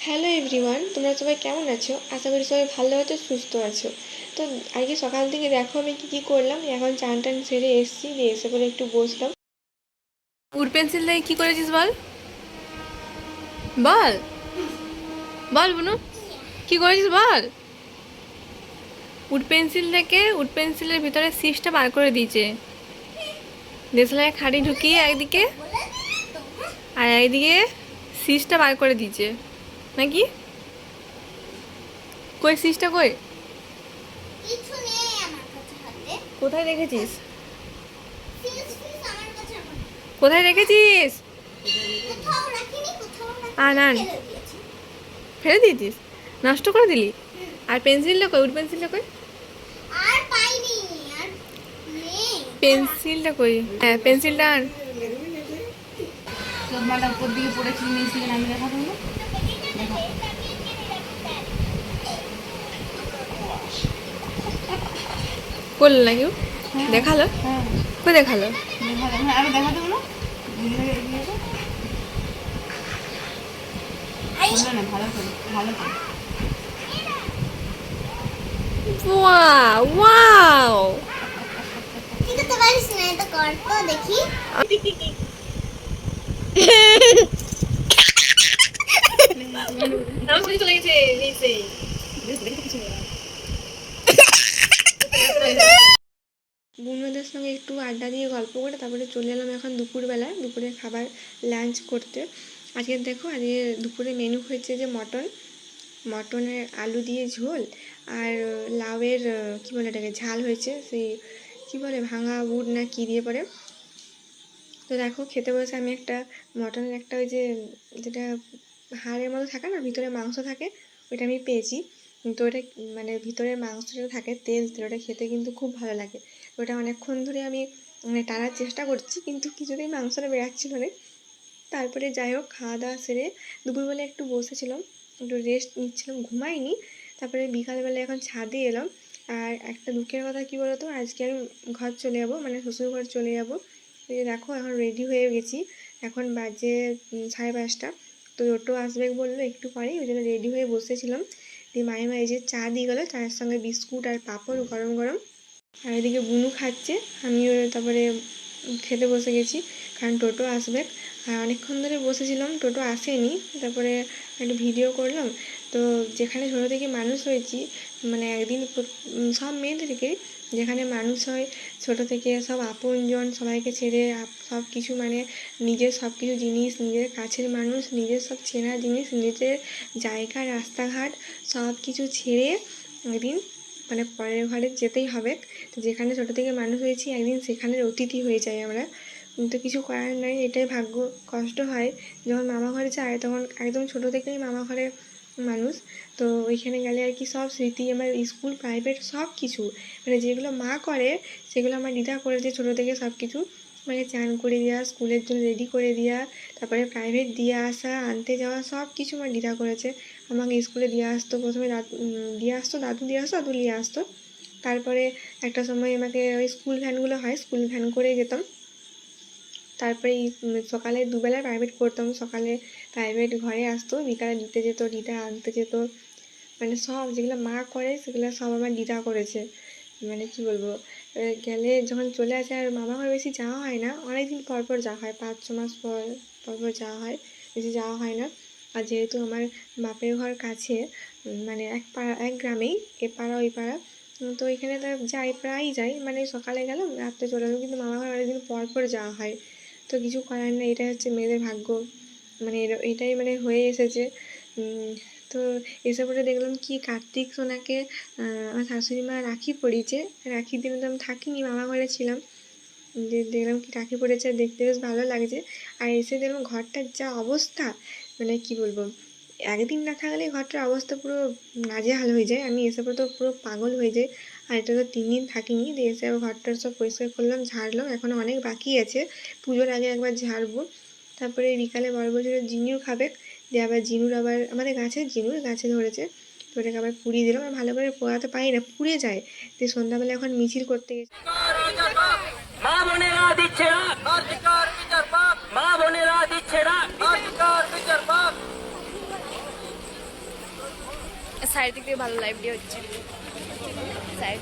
Hello everyone, তোমরা সবাই কেমন আছো? আশা করি সবাই ভালো আছো, সুস্থ আছো। তো আজকে সকাল থেকে দেখো আমি কী করলাম। এখন চান টান সেরে এসেছি, দিয়ে এসে পরে একটু বসলাম। উড পেন্সিল দিয়ে কি করেছিস বল বল বল বুনু, কি করেছিস বল। উড পেন্সিলের ভিতরে সিসটা বার করে দিয়েছে। দেশলায় খাড়ি ঢুকিয়ে একদিকে আর একদিকে সিসটা বার করে দিয়েছে নাকি। কই সিসটা কই? কিছু নেই আমার কাছে হাতে। কোথায় রেখেছিস? ফিস আমার কাছে এখন কোথায় রেখেছিস? কোথাও রাখিনি, কোথাও আন আন, ফেলে দিয়েছি। ফেলে দিয়েছিস? নষ্ট করে দিলি? আর পেন্সিলটা কই? উড পেন্সিলটা কই? আর পাইনি, আর নেই। পেন্সিলটা কই? হ্যাঁ পেন্সিলটা আন। তোর মাটা উপর দিকে পড়েছিল, নিচ থেকে নামিয়ে দেখা করবো। করলো না কেউ? দেখালো? কই দেখালো? আরো দেখা দেবো না? ভালো করে ভালো করে। ওয়াও, ঠিক আছে, পারিস না, এটা কর তো দেখি। চলে গেছে নিচে। বন্ধুদের সঙ্গে একটু আড্ডা দিয়ে গল্প করে তারপরে চলে এলাম এখন দুপুরবেলায় দুপুরে খাবার লাঞ্চ করতে। আজকে দেখো, আজকে দুপুরে মেনু হয়েছে যে মটনের আলু দিয়ে ঝোল, আর লাউয়ের কী বলে এটাকে ঝাল হয়েছে, সেই কী বলে ভাঙা বুট না কী দিয়ে পরে। তো দেখো খেতে বসে আমি একটা মটনের একটা ওই যে যেটা হাড়ের মতো থাকে না, ভিতরে মাংস থাকে, ওইটা আমি পেয়েছি। তো ওটা মানে ভিতরে মাংসটা থাকে তেল তেল, ওটা খেতে কিন্তু খুব ভালো লাগে। ওটা অনেকক্ষণ ধরে আমি মানে টানার চেষ্টা করছি, কিন্তু কিছুতেই মাংসটা বেরাচ্ছিল না। তারপরে যাই হোক খাওয়া দাওয়া সেরে দুপুরবেলা একটু বসেছিলাম, একটু রেস্ট নিচ্ছিলাম, ঘুমাইনি। তারপরে বিকালবেলা এখন ছাদে এলাম। আর একটা দুঃখের কথা কী বলতো, আজকে আমি ঘর চলে যাবো, মানে শ্বশুর ঘর চলে যাবো। এই দেখো এখন রেডি হয়ে গেছি, এখন বাজে 5:30। তো টোটো আসবে বললো একটু পরেই, ওই জন্য রেডি হয়ে বসেছিলাম। দিয়ে মায়ের এই যে চা দিয়ে গেলো, চায়ের সঙ্গে বিস্কুট আর পাঁপড় গরম গরম। আর এদিকে বুনু খাচ্ছে, আমিও তারপরে খেতে বসে গেছি, কারণ টোটো আসবে। আর অনেকক্ষণ ধরে বসেছিলাম, টোটো আসেনি। তারপরে একটু ভিডিও করলাম। তো যেখানে ছোটো থেকে মানুষ হয়েছি, মানে একদিন সব মেয়েদেরকে যেখানে মানুষ হয় ছোটো থেকে, সব আপনজন সবাইকে ছেড়ে সব কিছু মানে নিজের সব কিছু জিনিস, নিজের কাছের মানুষ, নিজের সব চেনা জিনিস, নিজের জায়গা, রাস্তাঘাট সব কিছু ছেড়ে একদিন মানে পরের ঘরে যেতেই হবে। তো যেখানে ছোটো থেকে মানুষ হয়েছি একদিন সেখানের অতিথি হয়ে যাই আমরা। তো কিছু করার নাই, এটাই ভাগ্য। কষ্ট হয় যখন মামা ঘরে যায়, তখন একদম ছোটো থেকেই মামা ঘরে মানুষ। তো ওইখানে গেলে আর কি সব স্মৃতি আমার স্কুল প্রাইভেট সব কিছু, মানে যেগুলো মা করে সেগুলো আমার দিদা করেছে ছোটো থেকে সব কিছু। মানে চান করে দেওয়া, স্কুলের জন্য রেডি করে দেওয়া, তারপরে প্রাইভেট দিয়ে আসা, আনতে যাওয়া, সব কিছু আমার দিদা করেছে। আমাকে স্কুলে দিয়ে আসতো, প্রথমে দিয়ে আসতো দাদু, দিয়ে আসতো দাদু নিয়ে আসতো। তারপরে একটা সময় আমাকে ওই স্কুল ভ্যানগুলো হয়, স্কুল ভ্যান করে যেতাম। তারপরে সকালে দুবেলা প্রাইভেট করতাম, সকালে প্রাইভেট ঘরে আসতো, বিকালে দিতে যেত, দিদা আনতে যেত। মানে সব যেগুলো মা করে সেগুলো সব আমার দিদা করেছে। মানে কি বলবো, গেলে যখন চলে আসে আর মামা ঘরে বেশি যাওয়া হয় না, অনেক দিন পর পর যাওয়া হয়, 5-6 মাস পর পর পর যাওয়া হয়, বেশি যাওয়া হয় না। আর যেহেতু আমার বাপের ঘর কাছে, মানে এক গ্রামেই, এ পাড়া ওই পাড়া, তো এখানে তো যাই, প্রায়ই যাই, মানে সকালে গেলাম রাত্রে চলে এলাম, কিন্তু মামা ঘর অনেকদিন পর পর যাওয়া হয়। তো কিছু করার নেই, এটাই হচ্ছে মেয়েদের ভাগ্য, মানে এটাই মানে হয়ে এসেছে। তো এসে পরে দেখলাম কি কার্তিক সোনাকে আমার শাশুড়ি মা রাখি পরিয়েছে। রাখির দিনে তো আমি থাকিনি, মামা ঘরে ছিলাম। যে দেখলাম কি রাখি পড়েছে, দেখতে বেশ ভালো লাগছে। আর এসে দেখলাম ঘরটার যা অবস্থা, মানে কি বলবো, একদিন না থাকলে ঘরটার অবস্থা পুরো নাজেহাল হয়ে যায়। আমি এসে পরে তো পুরো পাগল হয়ে যাই। আর এটা তো 3 দিন থাকিনি, দিয়ে এসে আবার ঘরটার সব পরিষ্কার করলাম, ঝাড়লাম, এখনও অনেক বাকি আছে, পুজোর আগে একবার ঝাড়বো। তারপরে বিকালে বড় বছরের জিনিউ খাবে, দিয়ে আবার জিনুর আবার আমাদের জিনুর গাছে ধরেছে, তো ওটাকে আবার পুড়িয়ে দিলাম। আর ভালো করে পোড়াতে পারি না, পুড়ে যায়। দিয়ে সন্ধ্যাবেলা এখন মিছিল করতে গেছি। মা বোনেরা দিচ্ছে না কার্তিকার বিচার পাক, মা বোনেরা দিচ্ছে না কার্তিকার বিচার পাক। সাইড থেকে ভালো লাইভ দিয়ে হচ্ছে সাইড